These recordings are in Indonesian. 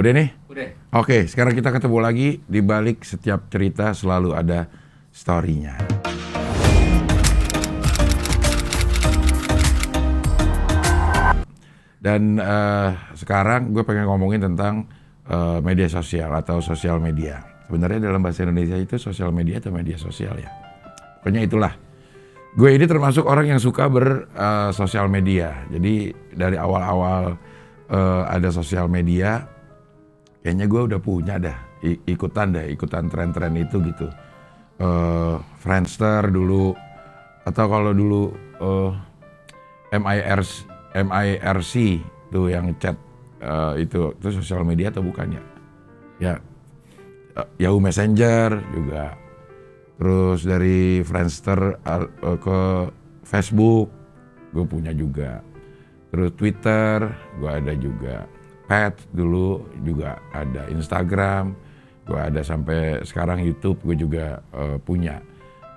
Udah nih? Udah. Oke, sekarang kita ketemu lagi. Di balik setiap cerita selalu ada story-nya. Dan sekarang gue pengen ngomongin tentang media sosial atau sosial media. Sebenarnya dalam bahasa Indonesia itu sosial media atau media sosial ya. Pokoknya itulah. Gue ini termasuk orang yang suka bersosial media. Jadi dari awal-awal ada sosial media, kayaknya gue udah punya dah, ikutan tren-tren itu gitu. Friendster dulu, atau kalau dulu MIRC tuh yang chat, itu sosial media atau bukan ya? Ya, Yahoo Messenger juga. Terus dari Friendster ke Facebook, gue punya juga. Terus Twitter, gue ada juga. Pet dulu juga ada, Instagram, gue ada sampai sekarang YouTube gue juga punya.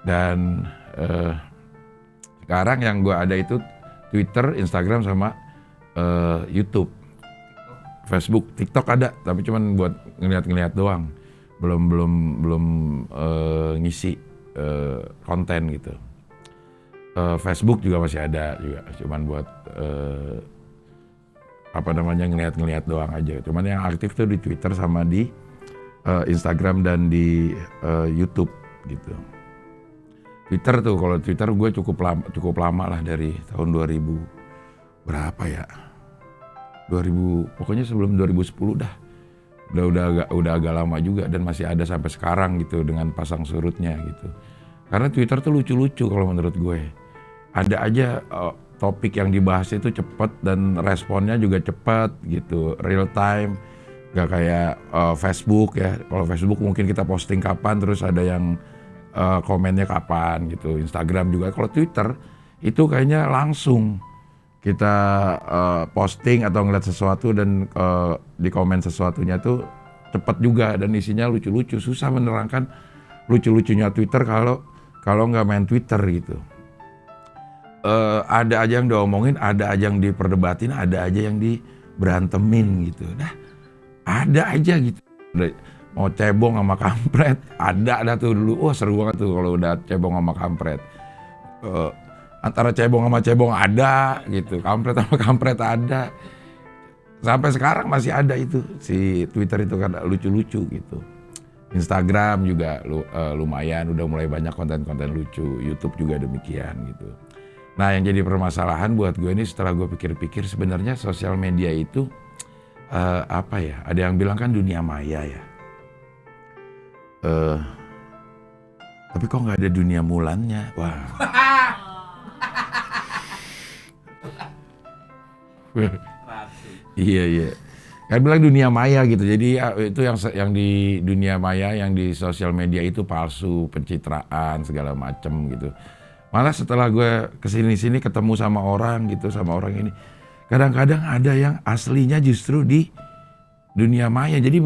Dan sekarang yang gue ada itu Twitter, Instagram sama YouTube. Facebook, TikTok ada, tapi cuman buat ngeliat-ngeliat doang. Belum ngisi konten gitu. Facebook juga masih ada juga, cuman buat ngeliat-ngeliat doang aja. Cuman yang aktif tuh di Twitter sama di Instagram dan di YouTube gitu. Twitter tuh, kalau Twitter gue cukup lama lah, dari tahun 2000 berapa ya? 2000, pokoknya sebelum 2010 dah. Udah agak lama juga dan masih ada sampai sekarang gitu dengan pasang surutnya gitu. Karena Twitter tuh lucu-lucu kalau menurut gue. Ada aja topik yang dibahas itu cepet dan responnya juga cepet gitu, real time. Gak kayak Facebook ya. Kalau Facebook mungkin kita posting kapan terus ada yang komennya kapan gitu. Instagram juga. Kalau Twitter itu kayaknya langsung kita posting atau ngeliat sesuatu dan di komen sesuatunya tuh cepet juga dan isinya lucu-lucu. Susah menerangkan lucu-lucunya Twitter kalau nggak main Twitter gitu. Ada aja yang diomongin, ada aja yang diperdebatin, ada aja yang diberantemin gitu. Nah, ada aja gitu. Mau cebong sama kampret, ada tuh dulu. Wah, seru banget tuh kalau udah cebong sama kampret. Antara cebong sama cebong ada gitu, kampret sama kampret ada. Sampai sekarang masih ada itu, si Twitter itu kan lucu-lucu gitu. Instagram juga lumayan, udah mulai banyak konten-konten lucu. YouTube juga demikian gitu. Nah, yang jadi permasalahan buat gue ini setelah gue pikir-pikir, sebenarnya sosial media itu apa ya? Ada yang bilang kan dunia maya ya. Tapi kok nggak ada dunia mulannya? Wah. Iya. Kan bilang dunia maya gitu. Jadi itu yang di dunia maya, yang di sosial media itu palsu, pencitraan segala macem gitu. Malah setelah gue kesini-sini ketemu sama orang gitu, sama orang ini, kadang-kadang ada yang aslinya justru di dunia maya. Jadi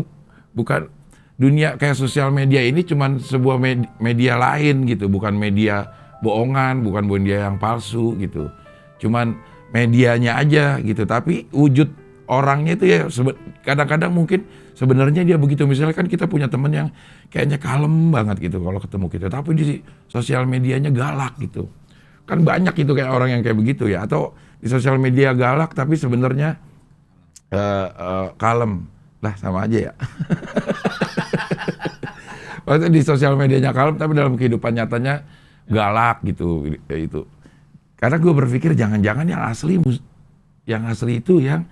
bukan dunia kayak sosial media ini cuman sebuah media lain gitu, bukan media bohongan, bukan media yang palsu gitu. Cuman medianya aja gitu, tapi wujud orangnya itu ya kadang-kadang mungkin sebenarnya dia begitu. Misalnya kan kita punya teman yang kayaknya kalem banget gitu kalau ketemu kita, tapi di sosial medianya galak gitu. Kan banyak itu kayak orang yang kayak begitu ya, atau di sosial media galak tapi sebenarnya kalem. Lah sama aja ya. Maksudnya di sosial medianya kalem tapi dalam kehidupan nyatanya galak gitu itu. Karena gue berpikir jangan-jangan yang asli itu yang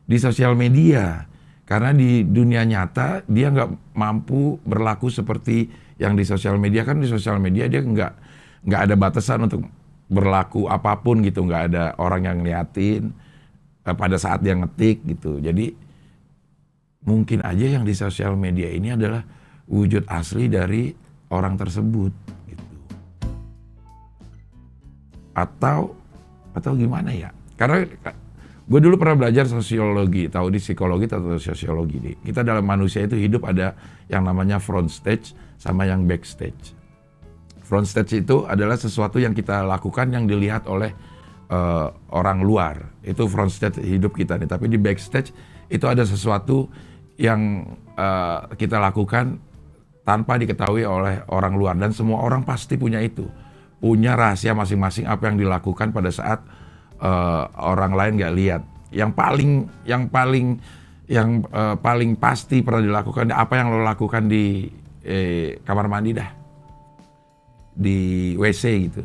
di sosial media. Karena di dunia nyata dia nggak mampu berlaku seperti yang di sosial media. Kan di sosial media dia nggak ada batasan untuk berlaku apapun gitu. Nggak ada orang yang ngeliatin pada saat dia ngetik gitu. Jadi mungkin aja yang di sosial media ini adalah wujud asli dari orang tersebut. Atau gimana ya? Karena gue dulu pernah belajar sosiologi, tahu di psikologi atau sosiologi nih. Kita dalam manusia itu hidup ada yang namanya front stage sama yang backstage. Front stage itu adalah sesuatu yang kita lakukan yang dilihat oleh orang luar. Itu front stage hidup kita nih. Tapi di backstage itu ada sesuatu yang kita lakukan tanpa diketahui oleh orang luar, dan semua orang pasti punya itu, punya rahasia masing-masing apa yang dilakukan pada saat orang lain nggak lihat. Yang paling pasti pernah dilakukan, apa yang lo lakukan di kamar mandi dah, di WC gitu.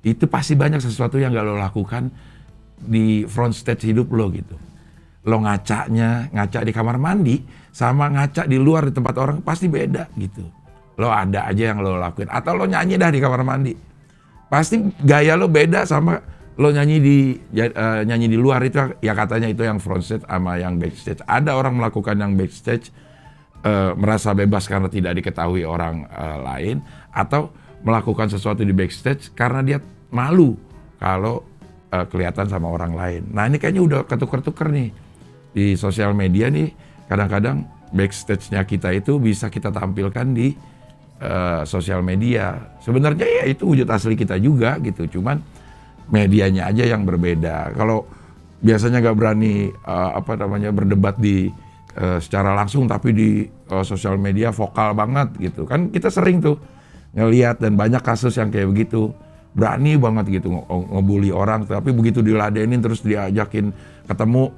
Itu pasti banyak sesuatu yang gak lo lakukan di front stage hidup lo gitu. Lo ngaca di kamar mandi sama ngaca di luar di tempat orang pasti beda gitu. Lo ada aja yang lo lakuin. Atau lo nyanyi dah di kamar mandi, pasti gaya lo beda sama lo nyanyi di luar. Itu ya katanya itu yang front stage sama yang backstage. Ada orang melakukan yang backstage merasa bebas karena tidak diketahui orang lain, atau melakukan sesuatu di backstage karena dia malu kalau kelihatan sama orang lain. Nah ini kayaknya udah ketuker-tuker nih di sosial media nih. Kadang-kadang backstage-nya kita itu bisa kita tampilkan di sosial media. Sebenarnya ya itu wujud asli kita juga gitu, cuman medianya aja yang berbeda. Kalau biasanya nggak berani berdebat di secara langsung, tapi di sosial media vokal banget gitu kan. Kita sering tuh ngelihat dan banyak kasus yang kayak begitu. Berani banget gitu ngebully orang, tapi begitu diladenin terus diajakin ketemu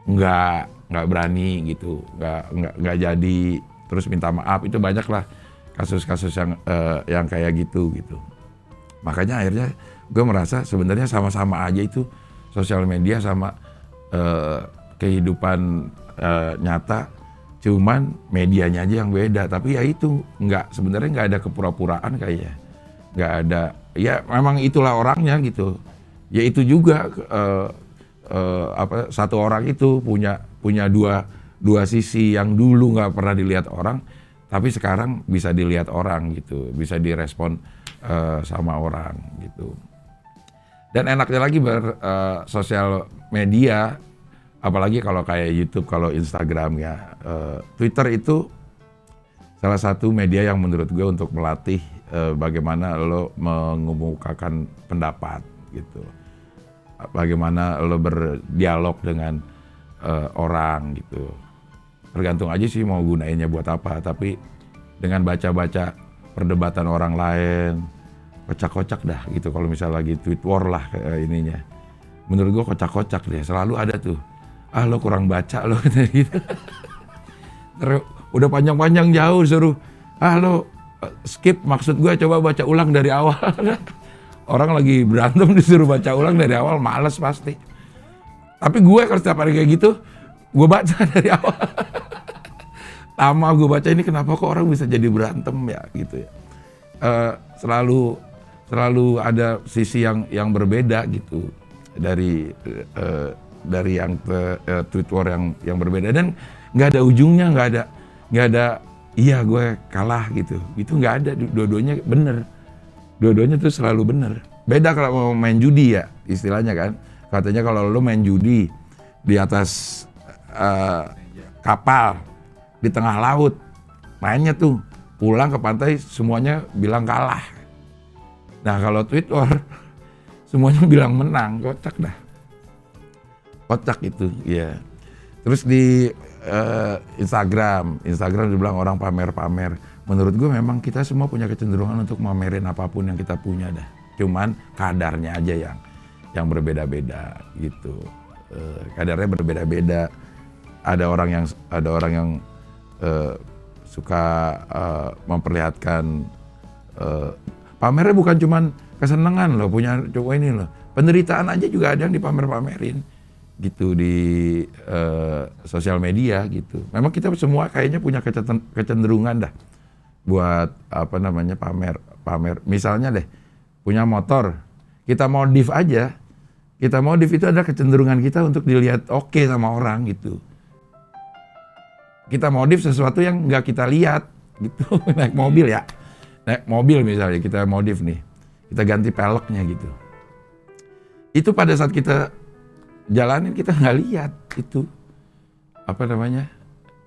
nggak berani gitu, nggak jadi, terus minta maaf. Itu banyak lah kasus-kasus yang kayak gitu. Makanya akhirnya gue merasa sebenarnya sama-sama aja itu sosial media sama kehidupan nyata, cuman medianya aja yang beda. Tapi ya itu sebenarnya nggak ada kepura-puraan kayaknya, nggak ada. Ya memang itulah orangnya gitu. Ya itu juga satu orang itu punya dua sisi yang dulu nggak pernah dilihat orang, tapi sekarang bisa dilihat orang gitu, bisa direspon sama orang gitu. Dan enaknya lagi sosial media, apalagi kalau kayak YouTube, kalau Instagram ya, Twitter itu salah satu media yang menurut gue untuk melatih bagaimana lo mengemukakan pendapat gitu, bagaimana lo berdialog dengan orang gitu. Tergantung aja sih mau gunainnya buat apa, tapi dengan baca-baca perdebatan orang lain, kocak-kocak dah gitu. Kalau misalnya lagi tweet war lah ininya, menurut gue kocak-kocak deh, selalu ada tuh. Lo kurang baca lo gitu. Terus udah panjang-panjang jauh suruh lo skip, maksud gue coba baca ulang dari awal. Orang lagi berantem disuruh baca ulang dari awal, males pasti. Tapi gue kalau setiap hari kayak gitu, gue baca dari awal. Lama gue baca, ini kenapa kok orang bisa jadi berantem ya gitu ya. Selalu ada sisi yang berbeda gitu dari yang tweet war yang berbeda, dan nggak ada ujungnya, nggak ada iya gue kalah gitu, itu nggak ada. Dua-duanya bener, dua-duanya tuh selalu bener. Beda kalau mau main judi ya istilahnya kan, katanya kalau lo main judi di atas kapal di tengah laut, mainnya tuh pulang ke pantai semuanya bilang kalah. Nah kalau tweet war semuanya bilang menang, kocak dah, kocak itu ya. Terus di Instagram dibilang orang pamer-pamer. Menurut gue memang kita semua punya kecenderungan untuk mamerin apapun yang kita punya dah. Cuman kadarnya aja yang berbeda-beda gitu. Kadarnya berbeda-beda. Ada orang yang suka memperlihatkan pamernya bukan cuman kesenangan loh, punya coba ini loh. Penderitaan aja juga ada yang dipamer-pamerin gitu di sosial media gitu. Memang kita semua kayaknya punya kecenderungan dah buat pamer. Misalnya deh punya motor, kita modif aja. Kita modif itu ada kecenderungan kita untuk dilihat oke sama orang gitu. Kita modif sesuatu yang nggak kita lihat gitu. Naik mobil misalnya kita modif nih, kita ganti peleknya gitu. Itu pada saat kita jalanin kita nggak lihat itu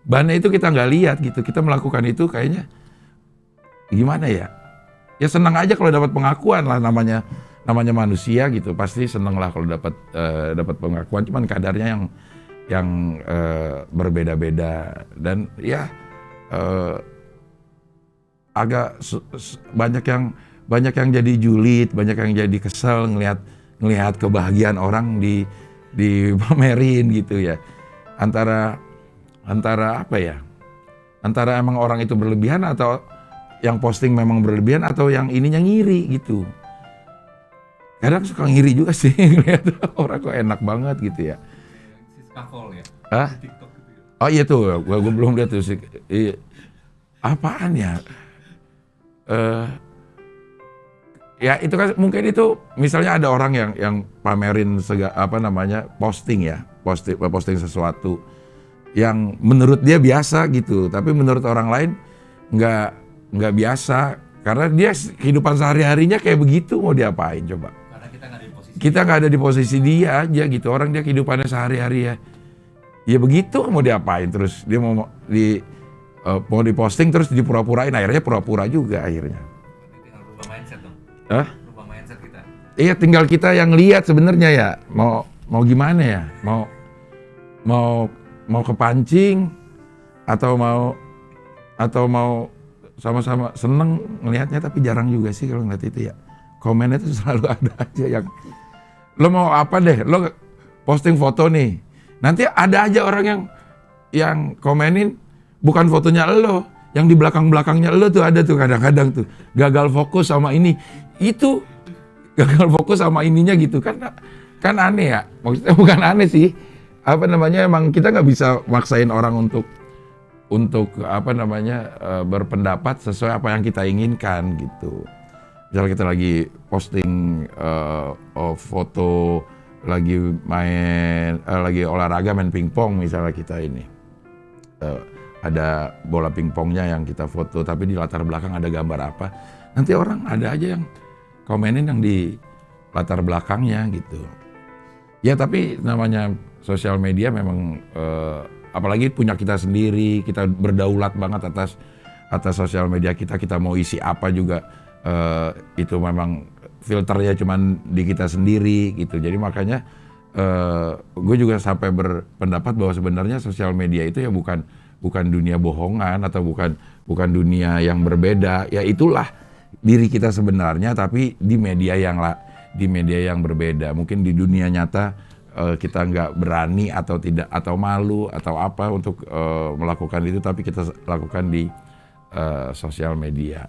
bannya itu kita nggak lihat gitu. Kita melakukan itu kayaknya gimana ya senang aja kalau dapat pengakuan lah, namanya manusia gitu, pasti seneng lah kalau dapat pengakuan. Cuman kadarnya berbeda-beda dan ya agak banyak yang jadi julid, banyak yang jadi kesel ngelihat kebahagiaan orang dipamerin gitu ya. Antara apa ya? Antara emang orang itu berlebihan atau yang posting memang berlebihan atau yang ininya ngiri gitu. Kadang suka ngiri juga sih ngeliat orang kok enak banget gitu ya. Si Skafol ya? Hah? Di TikTok gitu ya? Oh iya tuh, gue belum lihat tuh sih. Apaan ya? Ya itu kan mungkin itu misalnya ada orang yang pamerin posting sesuatu yang menurut dia biasa gitu, tapi menurut orang lain nggak biasa karena dia kehidupan sehari-harinya kayak begitu, mau diapain coba? Karena kita nggak ada di posisi. Kita nggak ada di posisi dia aja gitu, orang dia kehidupannya sehari-hari ya begitu, mau diapain? Terus dia mau diposting terus dipura-purain, akhirnya pura-pura juga akhirnya. Tinggal rubah mindset dong. Hah? Rubah mindset kita. Iya, tinggal kita yang lihat sebenarnya ya. Mau gimana ya? Mau kepancing atau mau sama-sama seneng ngelihatnya, tapi jarang juga sih kalau ngeliat itu ya. Komennya tuh selalu ada aja yang lo mau apa deh, lo posting foto nih. Nanti ada aja orang yang komenin bukan fotonya lo, yang di belakang-belakangnya lo tuh ada tuh kadang-kadang tuh gagal fokus sama ini. Itu gagal fokus sama ininya gitu kan aneh ya. Maksudnya bukan aneh sih. Emang kita nggak bisa maksain orang untuk berpendapat sesuai apa yang kita inginkan gitu. Misalnya kita lagi posting foto lagi lagi olahraga main pingpong, misalnya kita ini ada bola pingpongnya yang kita foto tapi di latar belakang ada gambar apa, nanti orang ada aja yang komenin yang di latar belakangnya gitu. Ya tapi namanya sosial media memang apalagi punya kita sendiri, kita berdaulat banget atas sosial media kita mau isi apa juga itu memang filternya cuman di kita sendiri gitu. Jadi makanya gue juga sampai berpendapat bahwa sebenarnya sosial media itu ya bukan dunia bohongan atau bukan dunia yang berbeda. Ya itulah diri kita sebenarnya, tapi di media yang berbeda. Mungkin di dunia nyata kita nggak berani atau tidak atau malu atau apa untuk melakukan itu, tapi kita lakukan di sosial media.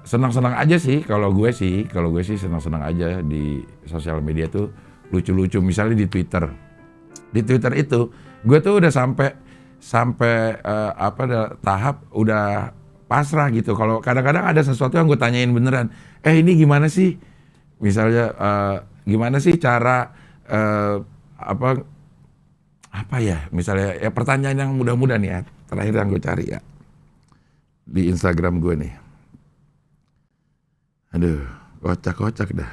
Senang-senang aja sih kalau gue sih senang-senang aja di sosial media tuh lucu-lucu. Misalnya di Twitter itu gue tuh udah sampai tahap udah pasrah gitu. Kalau kadang-kadang ada sesuatu yang gue tanyain beneran, ini gimana sih, misalnya gimana sih cara apa ya, misalnya ya pertanyaan yang mudah-mudah nih ya, terakhir yang gue cari ya di Instagram gue nih. Aduh, kocak dah.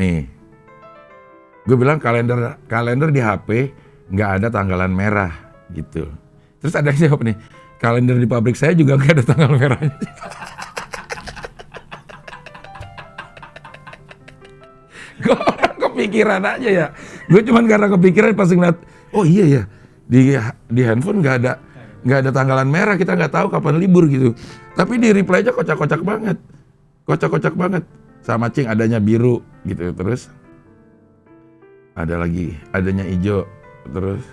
Nih, gue bilang kalender di HP nggak ada tanggalan merah gitu. Terus ada yang jawab nih, kalender di pabrik saya juga nggak ada tanggal merahnya. Gue kepikiran aja ya. Gue cuman karena kepikiran pas ngeliat, oh iya ya, di handphone nggak ada tanggalan merah, kita nggak tahu kapan libur gitu. Tapi di reply aja kocak-kocak banget, sama cing adanya biru gitu, terus adanya hijau, terus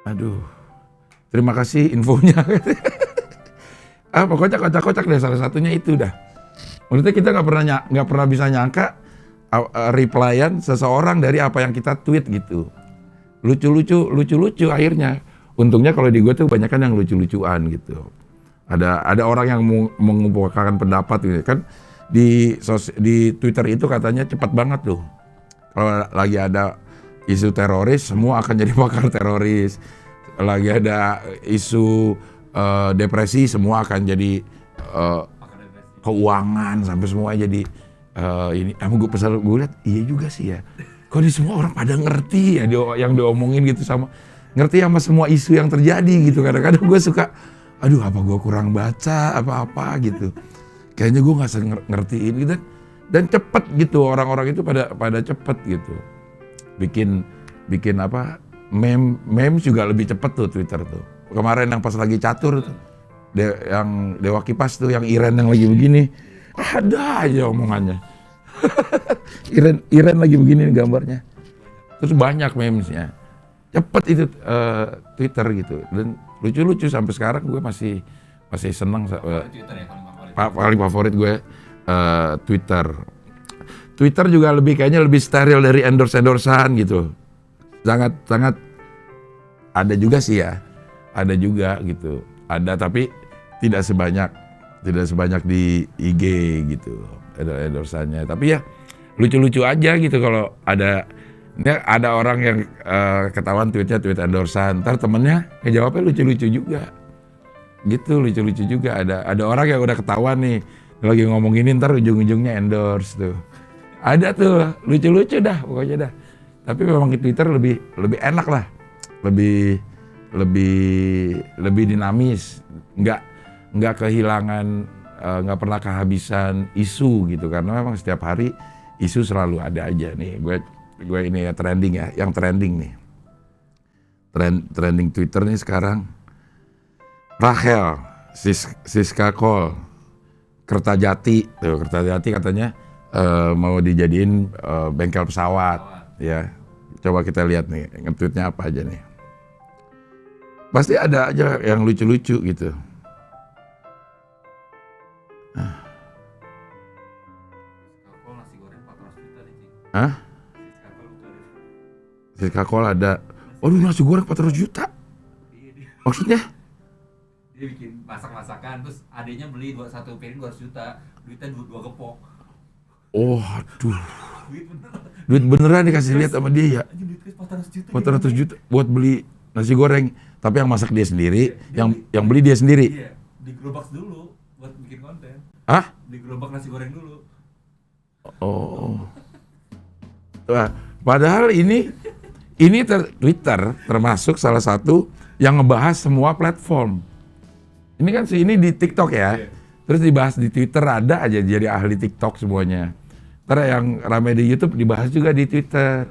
aduh terima kasih infonya. Pokoknya kocak-kocak deh, salah satunya itu dah. Maksudnya kita nggak pernah bisa nyangka replyan seseorang dari apa yang kita tweet gitu. Lucu-lucu akhirnya. Untungnya kalau di gue tuh banyak kan yang lucu-lucuan gitu. Ada orang yang mengumpulkan pendapat gitu kan. Di Twitter itu katanya cepat banget tuh. Kalau lagi ada isu teroris, semua akan jadi pakar teroris. Lagi ada isu depresi, semua akan jadi keuangan, sampai semua jadi ini. Gue lihat iya juga sih ya. Kok di semua orang pada ngerti ya yang diomongin gitu, ngerti sama semua isu yang terjadi gitu. Kadang-kadang gue suka aduh apa gue kurang baca apa gitu. Kayaknya gue nggak ngertiin gitu. Dan cepet gitu, orang-orang itu pada cepet gitu. Bikin apa, meme juga lebih cepet tuh Twitter tuh. Kemarin yang pas lagi catur tuh, yang Dewa Kipas tuh, yang Iren yang lagi begini, ada aja omongannya. Iren lagi begini gambarnya. Terus banyak memesnya. Cepet itu Twitter gitu. Dan lucu-lucu sampai sekarang gue masih seneng. Twitter ya paling favorit. Paling favorit gue Twitter. Twitter juga kayaknya lebih steril dari endorse-endorsean gitu. Sangat ada juga sih ya. Ada juga gitu. Ada tapi tidak sebanyak di IG gitu. Endorsannya. Tapi ya lucu-lucu aja gitu kalau ada orang yang ketahuan tweet endorsan. Ntar temennya ngejawabnya lucu-lucu juga. Gitu lucu-lucu juga. Ada orang yang udah ketahuan nih lagi ngomong ini, ntar ujung-ujungnya endorse tuh. Ada tuh lucu-lucu dah pokoknya dah. Tapi memang di Twitter lebih enak lah, lebih dinamis, nggak kehilangan, nggak pernah kehabisan isu gitu, karena memang setiap hari isu selalu ada aja nih. Gue ini ya trending ya, yang trending nih, trending Twitter nih sekarang. Rachel, Siska Kol, Kertajati katanya mau dijadiin bengkel pesawat. Ya, coba kita lihat nih nge-tweetnya apa aja nih. Pasti ada aja yang lucu-lucu gitu. Kakol nasi goreng 400 juta nih, Cing. Hah? Siska Kol ada. Waduh, nasi goreng 400 juta. Maksudnya? Dia bikin masak-masakan, terus adanya beli satu piring 200 juta, duitnya 2 gepok. Oh, aduh. Duit bener. Duit beneran dikasih lihat sama dia ya. Anjing duit 400 juta. 400 juta buat beli nasi goreng, tapi yang masak dia sendiri, yang beli dia sendiri. Iya, digerobak dulu buat bikin konten. Hah? Digerobak nasi goreng dulu. Oh. Wah, padahal ini Twitter termasuk salah satu yang ngebahas semua platform. Ini kan ini di TikTok ya. Iya. Terus dibahas di Twitter, ada aja jadi ahli TikTok semuanya. Ntar yang ramai di YouTube dibahas juga di Twitter.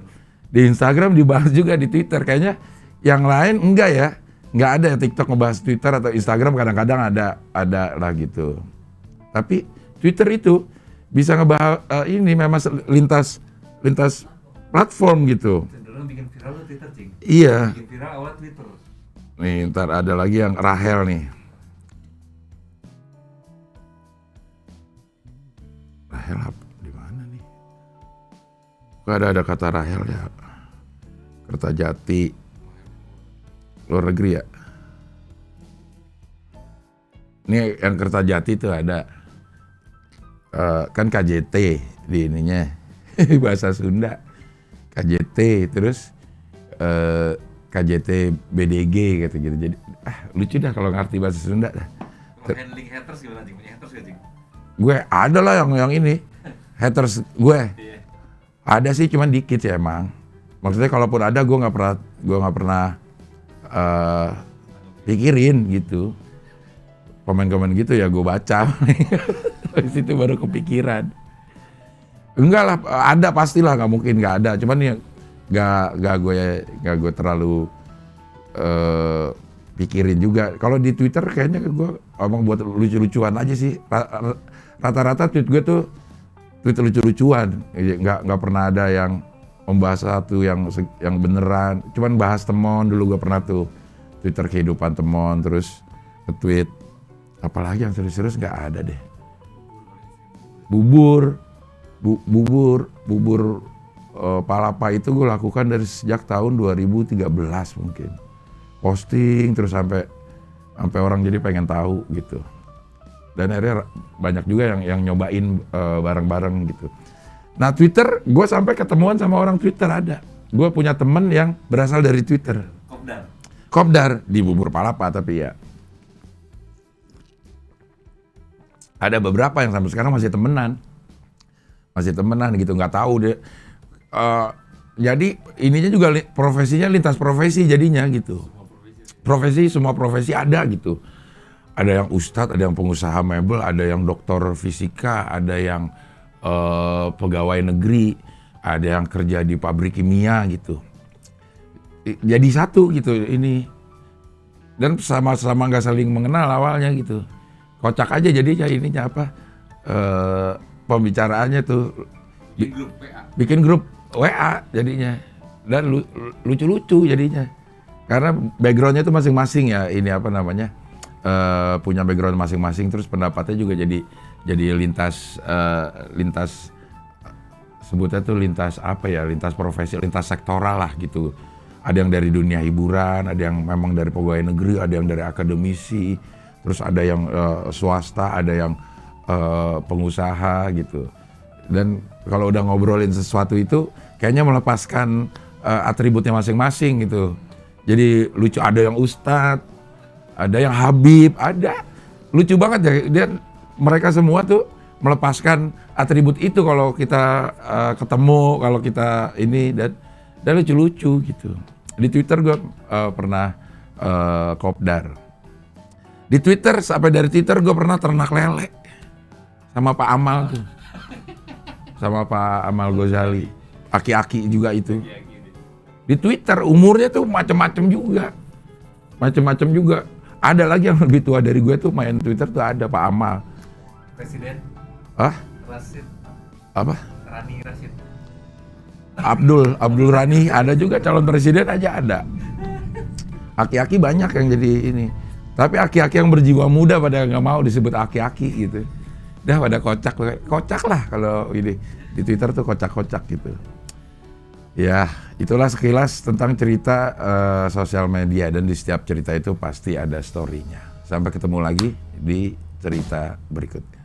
Di Instagram dibahas juga di Twitter. Kayaknya yang lain enggak ya. Enggak ada TikTok ngebahas Twitter atau Instagram, kadang-kadang ada lah gitu. Tapi Twitter itu bisa ngebahas ini memang lintas platform gitu. Cenderung bikin viral tuh Twitter, Cing. Iya. Bikin viral awal Twitter. Nih ntar ada lagi yang Rachel nih. Rachel di mana nih? Kok ada kata Rachel ya? Kertajati, luar negeri ya. Ini yang Kertajati itu ada kan KJT di ininya bahasa Sunda. KJT terus KJT BDG gitu. Jadi lucu dah kalau ngerti bahasa Sunda dah. Kalau handling haters gimana, Cing? Punya haters gak, Cing? Gue ada lah yang ini haters gue. Iya. Ada sih cuman dikit ya emang. Maksudnya kalaupun ada gue nggak pernah pikirin gitu. Komen-komen gitu ya gue baca. Dari situ baru kepikiran. Enggak lah, ada pastilah, nggak mungkin nggak ada. Cuman ya nggak gue terlalu pikirin juga. Kalau di Twitter kayaknya gue omong buat lucu-lucuan aja sih. Rata-rata tweet gue tuh tweet lucu-lucuan. Nggak pernah ada yang membahas satu yang beneran. Cuman bahas temon dulu gue pernah tuh. Twitter kehidupan temon, terus nge-tweet. Apalagi yang serius-serius nggak ada deh. Bubur palapa itu gue lakukan dari sejak tahun 2013 mungkin. Posting terus sampai orang jadi pengen tahu gitu. Dan akhirnya banyak juga yang nyobain bareng-bareng gitu. Nah Twitter, gue sampai ketemuan sama orang Twitter ada. Gue punya temen yang berasal dari Twitter. Kopdar di bubur palapa tapi ya. Ada beberapa yang sampai sekarang masih temenan gitu, nggak tahu deh. Jadi ininya juga profesinya lintas profesi jadinya gitu. Semua profesi ada gitu. Ada yang ustadz, ada yang pengusaha mebel, ada yang dokter fisika, ada yang pegawai negeri, ada yang kerja di pabrik kimia gitu. Jadi satu gitu ini. Dan sama-sama nggak saling mengenal awalnya gitu. Kocak aja jadinya ininya apa, pembicaraannya tuh. Bikin grup WA jadinya. Dan lucu-lucu jadinya. Karena backgroundnya tuh masing-masing ya, ini apa namanya, punya background masing-masing, terus pendapatnya juga jadi lintas sebutnya tuh lintas apa ya, lintas profesi, lintas sektoral lah gitu. Ada yang dari dunia hiburan, ada yang memang dari pegawai negeri, ada yang dari akademisi, terus ada yang swasta, ada yang pengusaha gitu. Dan kalau udah ngobrolin sesuatu itu kayaknya melepaskan atributnya masing-masing gitu. Jadi lucu, ada yang ustadz, ada yang habib, ada. Lucu banget ya, mereka semua tuh melepaskan atribut itu kalau kita ketemu, kalau kita ini, dan lucu-lucu gitu. Di Twitter gue pernah kopdar. Di Twitter, sampai dari Twitter gue pernah ternak lele sama Pak Amal tuh. Sama Pak Amal Ghazali. Aki-aki juga itu. Di Twitter umurnya tuh macem-macem juga. Macem-macem juga. Ada lagi yang lebih tua dari gue tuh main Twitter tuh, ada Pak Amal. Presiden. Hah? Rasid. Apa? Rani Rasid. Abdul Rani, ada juga calon presiden aja ada. Aki-aki banyak yang jadi ini. Tapi aki-aki yang berjiwa muda pada nggak mau disebut aki-aki gitu. Dah pada kocak lah kalau ini. Di Twitter tuh kocak-kocak gitu. Ya, itulah sekilas tentang cerita sosial media, dan di setiap cerita itu pasti ada story-nya. Sampai ketemu lagi di cerita berikutnya.